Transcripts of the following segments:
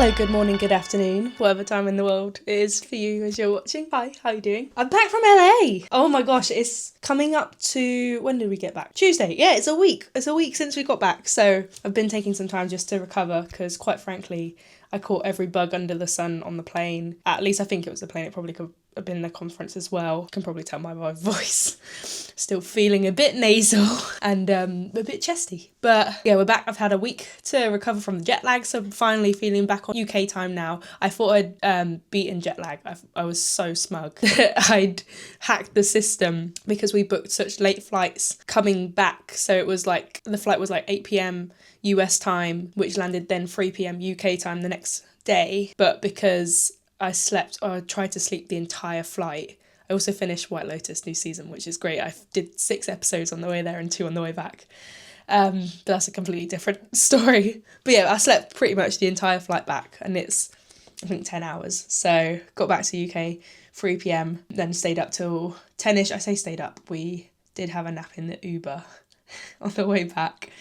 Hello, good morning, good afternoon, whatever time in the world it is for you as you're watching. Hi, how are you doing? I'm back from LA. Oh my gosh, it's coming up to, when did we get back? Tuesday. Yeah, it's a week. It's a week since we got back. So I've been taking some time just to recover because quite frankly, I caught every bug under the sun on the plane. At least I think it was the plane. It probably could have been the conference as well. Can probably tell by my voice. Still feeling a bit nasal and a bit chesty. But yeah, we're back. I've had a week to recover from the jet lag, so I'm finally feeling back on UK time now. I thought I'd beaten jet lag. I was so smug that I'd hacked the system because we booked such late flights coming back. So it was like, the flight was like 8 p.m. US time, which landed then 3 p.m. UK time the next day. But because I tried to sleep the entire flight. I also finished White Lotus new season, which is great. I did 6 episodes on the way there and 2 on the way back. But that's a completely different story. But yeah, I slept pretty much the entire flight back and it's, I think, 10 hours. So got back to UK 3 p.m, then stayed up till 10ish. I say stayed up. We did have a nap in the Uber on the way back,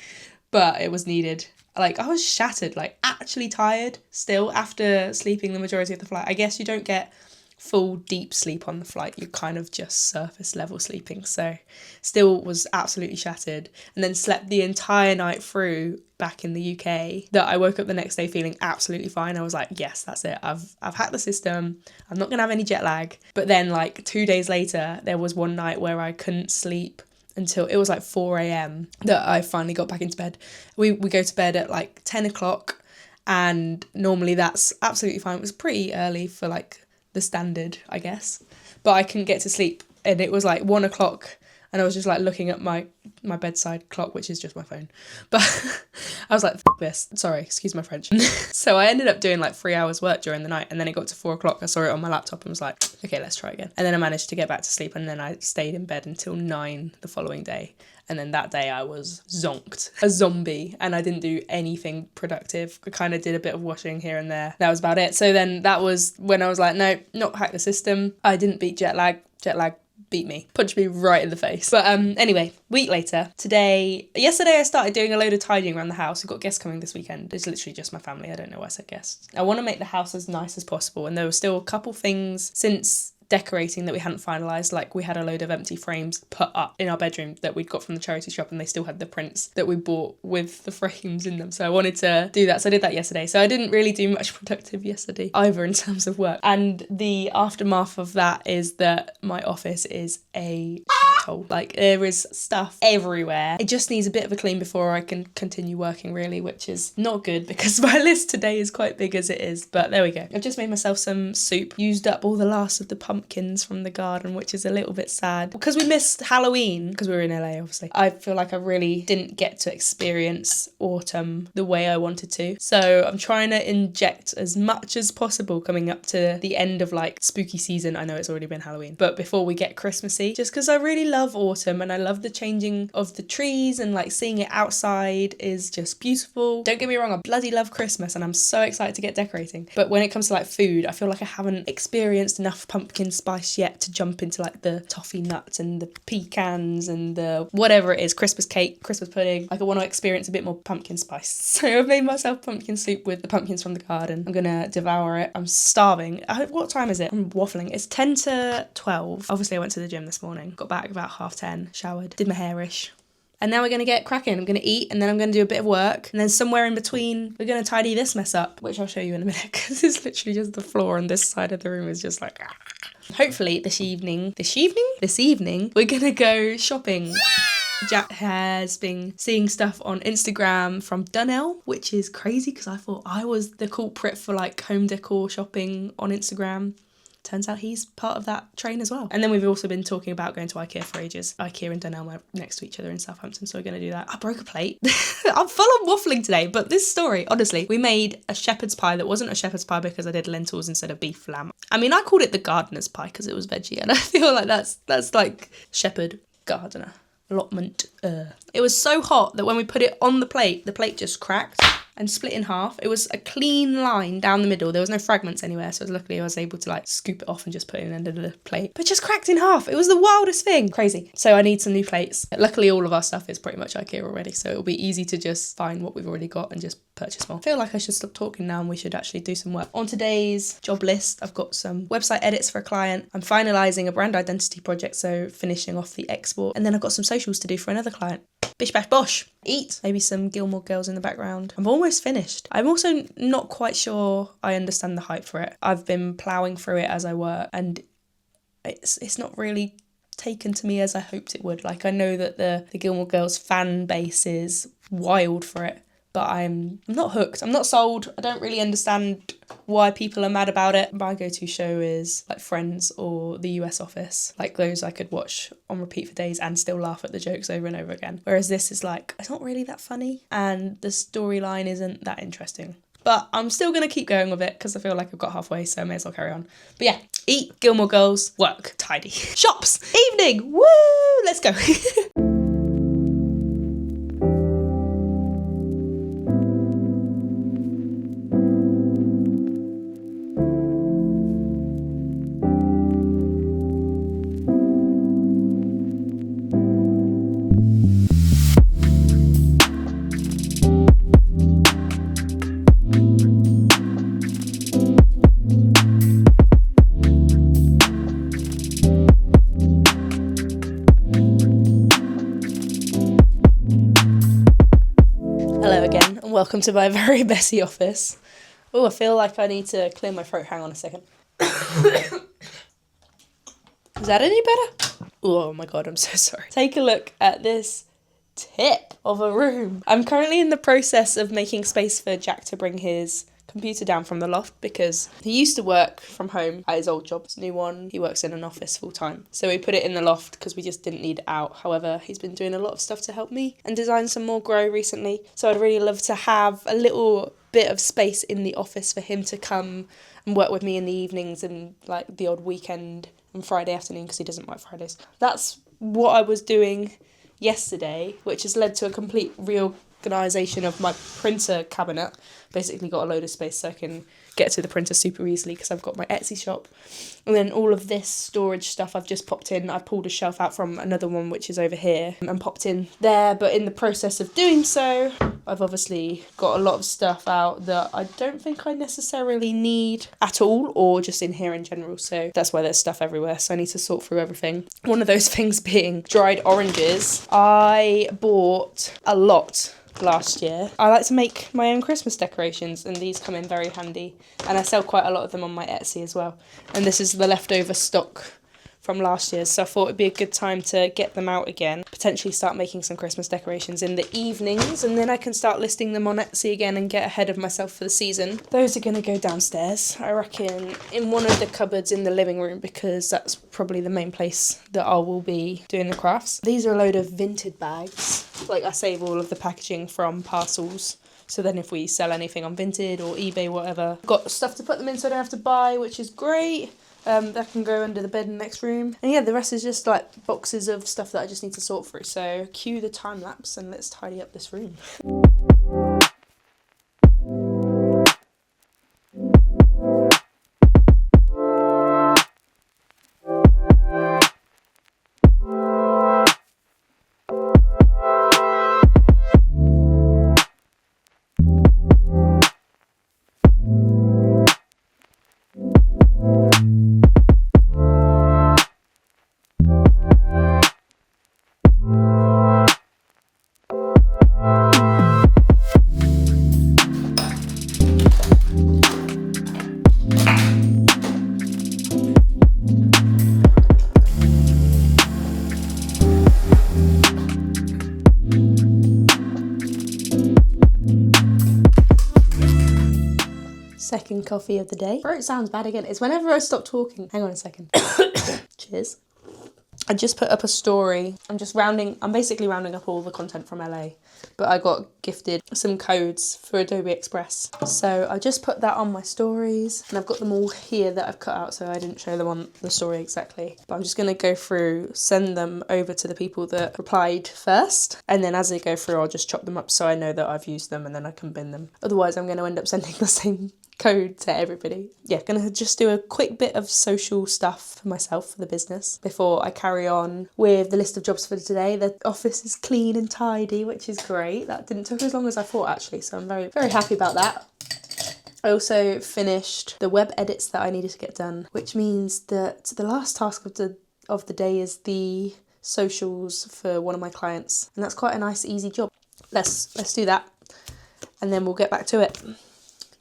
but it was needed. Like, I was shattered, like actually tired still after sleeping the majority of the flight. I guess you don't get full deep sleep on the flight. You're kind of just surface level sleeping. So still was absolutely shattered, and then slept the entire night through back in the UK, that I woke up the next day feeling absolutely fine. I was like, yes, that's it. I've hacked the system. I'm not gonna have any jet lag. But then like 2 days later, there was one night where I couldn't sleep until it was like 4 a.m. that I finally got back into bed. We go to bed at like 10 o'clock, and normally that's absolutely fine. It was pretty early for like the standard, I guess, but I couldn't get to sleep, and it was like 1 o'clock, and I was just like looking at my bedside clock, which is just my phone, but I was like, F this, sorry, excuse my French. So I ended up doing like 3 hours work during the night, and then it got to 4 o'clock. I saw it on my laptop and was like, okay, let's try again. And then I managed to get back to sleep, and then I stayed in bed until 9 the following day. And then that day I was zonked, a zombie, and I didn't do anything productive. I kind of did a bit of washing here and there. That was about it. So then that was when I was like, no, not hack the system. I didn't beat jet lag. Jet lag beat me, punched me right in the face. But anyway, week later, yesterday I started doing a load of tidying around the house. We've got guests coming this weekend. It's literally just my family. I don't know why I said guests. I want to make the house as nice as possible, and there were still a couple things since decorating that we hadn't finalised. Like, we had a load of empty frames put up in our bedroom that we'd got from the charity shop, and they still had the prints that we bought with the frames in them. So I wanted to do that. So I did that yesterday. So I didn't really do much productive yesterday either in terms of work. And the aftermath of that is that my office is a shithole. Like, there is stuff everywhere. It just needs a bit of a clean before I can continue working, really, which is not good because my list today is quite big as it is. But there we go. I've just made myself some soup, used up all the last of the pumpkins from the garden, which is a little bit sad because we missed Halloween because we were in LA, obviously. I feel like I really didn't get to experience autumn the way I wanted to, so I'm trying to inject as much as possible coming up to the end of like spooky season. I know it's already been Halloween, but before we get Christmassy, just because I really love autumn and I love the changing of the trees, and like seeing it outside is just beautiful. Don't get me wrong, I bloody love Christmas and I'm so excited to get decorating, but when it comes to like food, I feel like I haven't experienced enough pumpkin spice yet to jump into like the toffee nuts and the pecans and the whatever it is, Christmas cake, Christmas pudding. Like, I want to experience a bit more pumpkin spice. So I've made myself pumpkin soup with the pumpkins from the garden. I'm gonna devour it. I'm starving. What time is it? I'm waffling. It's 10 to 12. Obviously I went to the gym this morning, got back about 10:30, showered, did my hairish. And now we're going to get cracking. I'm going to eat, and then I'm going to do a bit of work. And then somewhere in between, we're going to tidy this mess up, which I'll show you in a minute, because it's literally just the floor on this side of the room is just like... Hopefully this evening, we're going to go shopping. Jack has been seeing stuff on Instagram from Dunelm, which is crazy because I thought I was the culprit for like home decor shopping on Instagram. Turns out he's part of that train as well. And then we've also been talking about going to IKEA for ages. IKEA and Dunelm are next to each other in Southampton, so we're going to do that. I broke a plate. I'm full on waffling today, but this story, honestly, we made a shepherd's pie that wasn't a shepherd's pie because I did lentils instead of beef lamb. I mean, I called it the gardener's pie because it was veggie, and I feel like that's like shepherd, gardener, allotment. It was so hot that when we put it on the plate just cracked. and split in half. It was a clean line down the middle. There was no fragments anywhere, so luckily I was able to like scoop it off and just put it in under the plate. But just cracked in half. It was the wildest thing. Crazy. So I need some new plates. Luckily all of our stuff is pretty much IKEA already, so it'll be easy to just find what we've already got and just purchase more. I feel like I should stop talking now and we should actually do some work. On today's job list, I've got some website edits for a client. I'm finalising a brand identity project, so finishing off the export. And then I've got some socials to do for another client. Bish bash bosh. Eat. Maybe some Gilmore Girls in the background. I'm almost finished. I'm also not quite sure I understand the hype for it. I've been ploughing through it as I work and it's not really taken to me as I hoped it would. Like, I know that the Gilmore Girls fan base is wild for it, but I'm not hooked. I'm not sold. I don't really understand why people are mad about it. My go-to show is like Friends or The US Office. Like, those I could watch on repeat for days and still laugh at the jokes over and over again. Whereas this is like, it's not really that funny and the storyline isn't that interesting. But I'm still going to keep going with it because I feel like I've got halfway, so I may as well carry on. But yeah, eat, Gilmore Girls, work, tidy. Shops, evening, woo, let's go. Welcome to my very messy office. Oh, I feel like I need to clear my throat. Hang on a second. Is that any better? Oh my god, I'm so sorry. Take a look at this tip of a room. I'm currently in the process of making space for Jack to bring his computer down from the loft because he used to work from home at his old job. His new one, he works in an office full time. So we put it in the loft because we just didn't need it out. However, he's been doing a lot of stuff to help me and design some more grow recently. So I'd really love to have a little bit of space in the office for him to come and work with me in the evenings and like the odd weekend and Friday afternoon because he doesn't work Fridays. That's what I was doing yesterday, which has led to a complete reorganisation of my printer cabinet. Basically got a load of space so I can get to the printer super easily because I've got my Etsy shop. And then all of this storage stuff I've just popped in. I pulled a shelf out from another one which is over here and popped in there, but in the process of doing so I've obviously got a lot of stuff out that I don't think I necessarily need at all or just in here in general, so that's why there's stuff everywhere, so I need to sort through everything. One of those things being dried oranges. I bought a lot last year. I like to make my own Christmas decorations and these come in very handy, and I sell quite a lot of them on my Etsy as well, and this is the leftover stock from last year, so I thought it'd be a good time to get them out again, potentially start making some Christmas decorations in the evenings, and then I can start listing them on Etsy again and get ahead of myself for the season. Those are going to go downstairs, I reckon, in one of the cupboards in the living room because that's probably the main place that I will be doing the crafts. These are a load of Vinted bags. Like, I save all of the packaging from parcels, so then if we sell anything on Vinted or eBay, whatever, got stuff to put them in so I don't have to buy, which is great. That can go under the bed in the next room. And yeah, the rest is just like boxes of stuff that I just need to sort through. So cue the time lapse and let's tidy up this room. Second coffee of the day. Throat sounds bad again. It's whenever I stop talking. Hang on a second. Cheers. I just put up a story. I'm basically rounding up all the content from LA, but I got gifted some codes for Adobe Express. So I just put that on my stories, and I've got them all here that I've cut out, so I didn't show them on the story exactly. But I'm just gonna go through, send them over to the people that replied first, and then as they go through, I'll just chop them up so I know that I've used them, and then I can bin them. Otherwise, I'm gonna end up sending the same code to everybody. Yeah, gonna just do a quick bit of social stuff for myself, for the business, before I carry on with the list of jobs for today. The office is clean and tidy, which is great. That didn't take as long as I thought, actually, so I'm very, very happy about that. I also finished the web edits that I needed to get done, which means that the last task of the day is the socials for one of my clients, and that's quite a nice, easy job. Let's do that, and then we'll get back to it.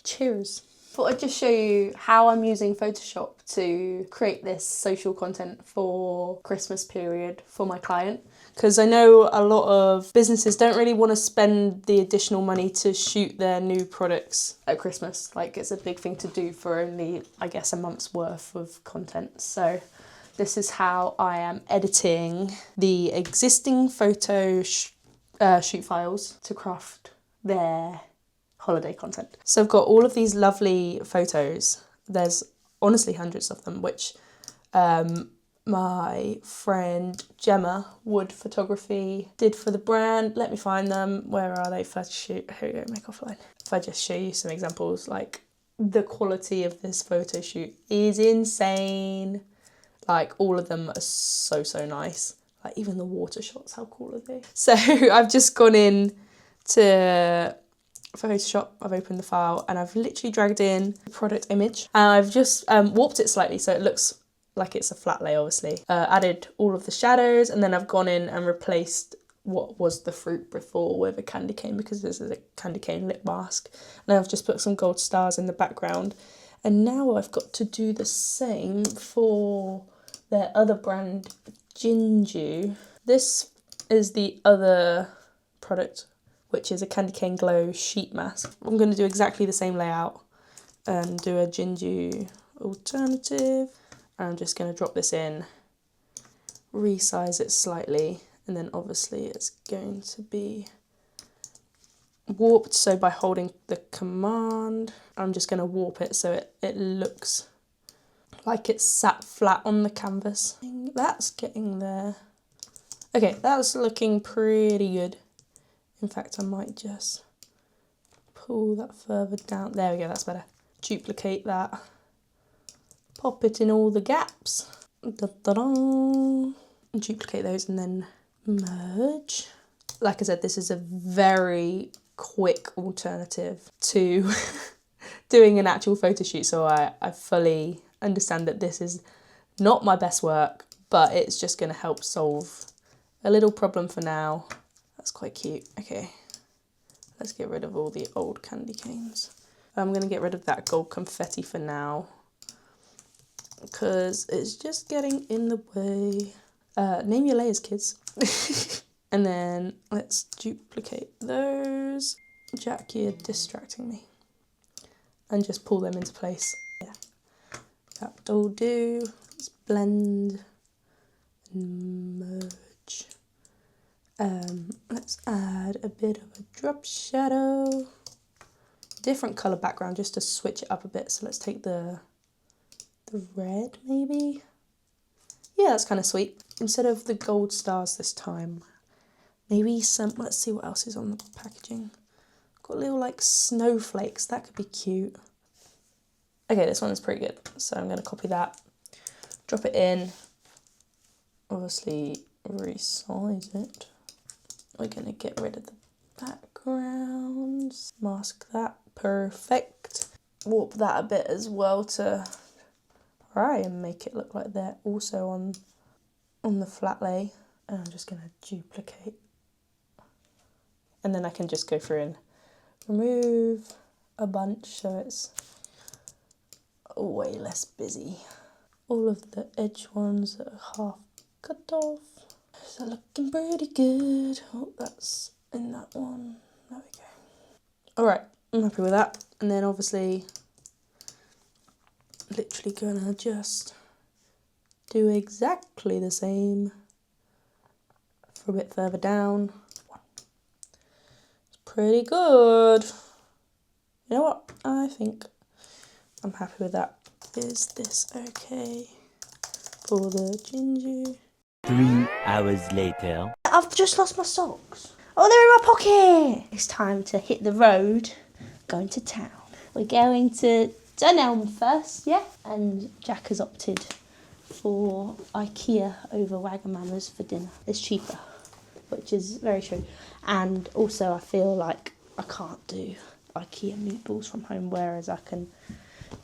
Cheers. Thought I'd just show you how I'm using Photoshop to create this social content for Christmas period for my client. Because I know a lot of businesses don't really want to spend the additional money to shoot their new products at Christmas. Like, it's a big thing to do for only, I guess, a month's worth of content. So this is how I am editing the existing photo shoot files to craft their holiday content. So I've got all of these lovely photos. There's honestly hundreds of them, which my friend Gemma Wood Photography did for the brand. Let me find them. Where are they? First shoot. Here we go, make offline. If I just show you some examples, like the quality of this photo shoot is insane. Like, all of them are so nice. Like, even the water shots, how cool are they? So I've just gone in to Photoshop, I've opened the file, and I've literally dragged in the product image, and I've just warped it slightly so it looks like it's a flat lay, obviously. Added all of the shadows, and then I've gone in and replaced what was the fruit before with a candy cane, because this is a candy cane lip mask. And I've just put some gold stars in the background, and now I've got to do the same for their other brand, Jinju. This is the other product, which is a candy cane glow sheet mask. I'm going to do exactly the same layout and do a Jinju alternative. I'm just going to drop this in, resize it slightly, and then obviously it's going to be warped. So by holding the command, I'm just going to warp it so it looks like it's sat flat on the canvas. That's getting there. Okay, that's looking pretty good. In fact, I might just pull that further down. There we go, that's better. Duplicate that. Pop it in all the gaps. Da-da-da. Duplicate those and then merge. Like I said, this is a very quick alternative to doing an actual photo shoot, so I fully understand that this is not my best work, but it's just going to help solve a little problem for now. That's quite cute. Okay, let's get rid of all the old candy canes. I'm going to get rid of that gold confetti for now, because it's just getting in the way. Name your layers, kids. And then let's duplicate those. Jack, you're distracting me. And just pull them into place. Yeah, that'll do. Let's blend and merge. Let's add a bit of a drop shadow. Different colour background just to switch it up a bit. So let's take the red maybe. Yeah, that's kind of sweet. Instead of the gold stars this time, maybe some, let's see what else is on the packaging. Got little like snowflakes, that could be cute. Okay, this one is pretty good. So I'm going to copy that, drop it in, obviously resize it. We're going to get rid of the backgrounds, mask that, perfect. Warp that a bit as well to try and make it look like they're also on the flat lay. And I'm just going to duplicate. And then I can just go through and remove a bunch so it's way less busy. All of the edge ones that are half cut off. So looking pretty good. Oh, that's in that one. There we go. Alright, I'm happy with that. And then obviously, literally gonna just Do exactly the same for a bit further down. It's pretty good. You know what? I think I'm happy with that. Is this okay for the ginger? 3 hours later. I've just lost my socks. Oh, they're in my pocket. It's time to hit the road, going to town. We're going to Dunelm first, yeah? And Jack has opted for IKEA over Wagamama's for dinner. It's cheaper, which is very true. And also I feel like I can't do IKEA meatballs from home, whereas I can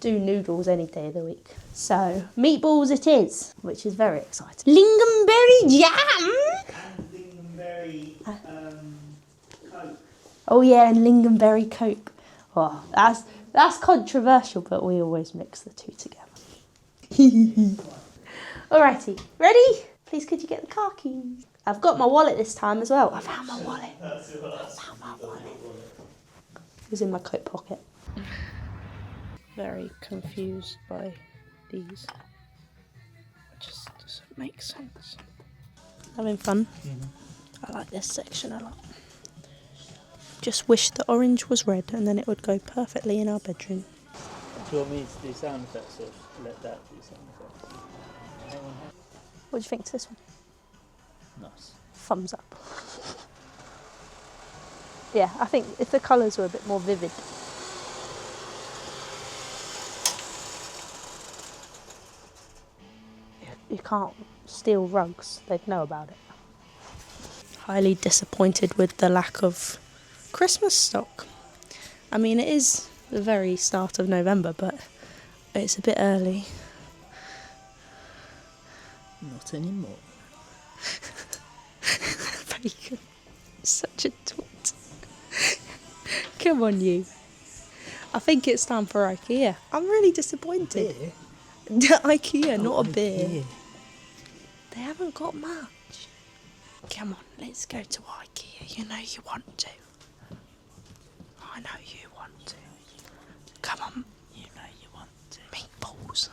do noodles any day of the week. So meatballs it is, which is very exciting. Lingonberry jam! And lingonberry Coke. Oh yeah, and lingonberry Coke. Oh, that's controversial, but we always mix the two together. Alrighty, ready? Please could you get the car keys? I've got my wallet this time as well. I found my wallet. It was in my coat pocket. Very confused by these. It just doesn't make sense. Having fun? I like this section a lot. Just wish the orange was red and then it would go perfectly in our bedroom. Do you want me to do sound effects or let that do sound effects? What do you think to this one? Nice. Thumbs up. Yeah, I think if the colours were a bit more vivid. You can't steal rugs, they'd know about it. Highly disappointed with the lack of Christmas stock. I mean, it is the very start of November, but it's a bit early. Not anymore. Very good. Such a twit. Come on, you. I think it's time for IKEA. I'm really disappointed. Beer? IKEA, not a beer. Beer. They haven't got much. Come on, let's go to IKEA. You know you want to. I know you want to. Come on. You know you want to. Meatballs.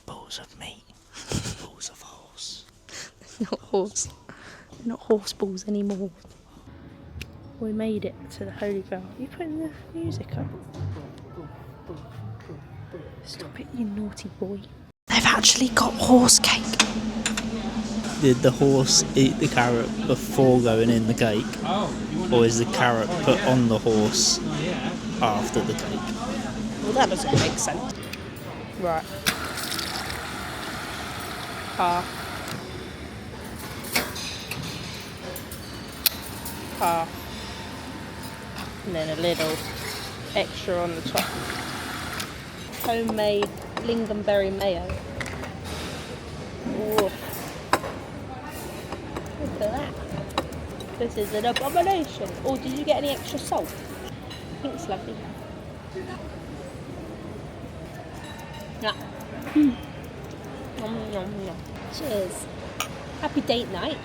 Balls of meat. Balls of horse. Not horse. Not horse balls anymore. We made it to the Holy Grail. Are you putting the music up? Stop it, you naughty boy. They've actually got horse cake. Did the horse eat the carrot before going in the cake? Or is the carrot put on the horse after the cake? Well, that doesn't make sense. Right. Car. And then a little extra on the top. Homemade lingonberry mayo. Ooh. Look at that. This is an abomination. Oh, did you get any extra salt? I think it's lovely. Yeah. Yum, yum, yum. Cheers. Happy date night.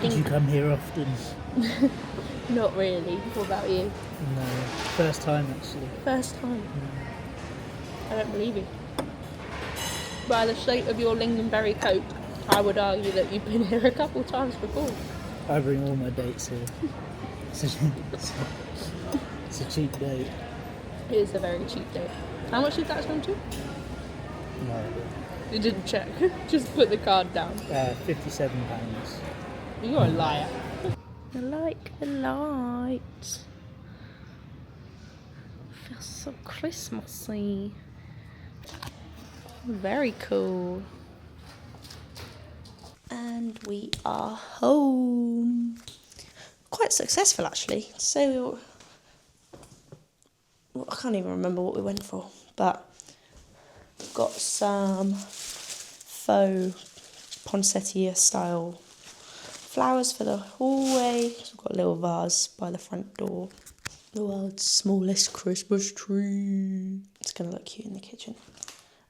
Did you come here often? Not really. What about you? No. First time actually. First time. I don't believe you. By the shape of your lingonberry coat, I would argue that you've been here a couple times before. I bring all my dates here. It's a cheap date. It is a very cheap date. How much did that come to? No. You didn't check. Just put the card down. £57. You're a liar. I like the lights. Feels so Christmassy. Very cool. And we are home. Quite successful actually. So I can't even remember what we went for, but got some faux poinsettia style flowers for the hallway. So we've got a little vase by the front door. The world's smallest Christmas tree. It's gonna look cute in the kitchen.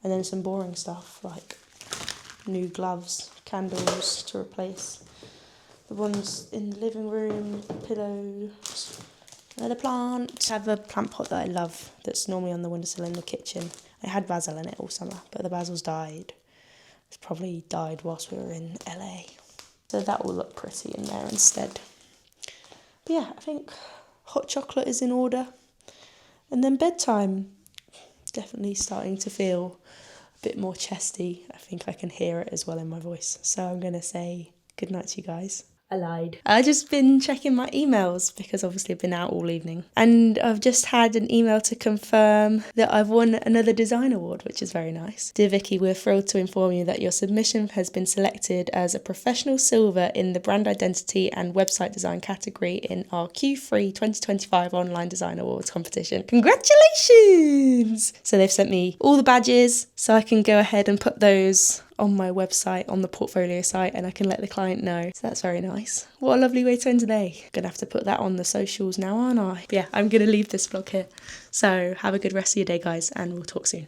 And then some boring stuff like new gloves, candles to replace the ones in the living room, pillows, Another plant. I have a plant pot that I love that's normally on the windowsill in the kitchen. I had basil in it all summer, but the basil's died. It's probably died whilst we were in LA. So that will look pretty in there instead. But yeah, I think hot chocolate is in order. And then bedtime. Definitely starting to feel a bit more chesty. I think I can hear it as well in my voice. So I'm going to say good night to you guys. I lied. I've just been checking my emails because obviously I've been out all evening. And I've just had an email to confirm that I've won another design award, which is very nice. Dear Vicky, we're thrilled to inform you that your submission has been selected as a professional silver in the brand identity and website design category in our Q3 2025 online design awards competition. Congratulations! So they've sent me all the badges so I can go ahead and put those on my website, on the portfolio site, and I can let the client know. So that's very nice. What a lovely way to end today. Gonna have to put that on the socials now, aren't I? But yeah, I'm gonna leave this vlog here. So have a good rest of your day, guys, and we'll talk soon.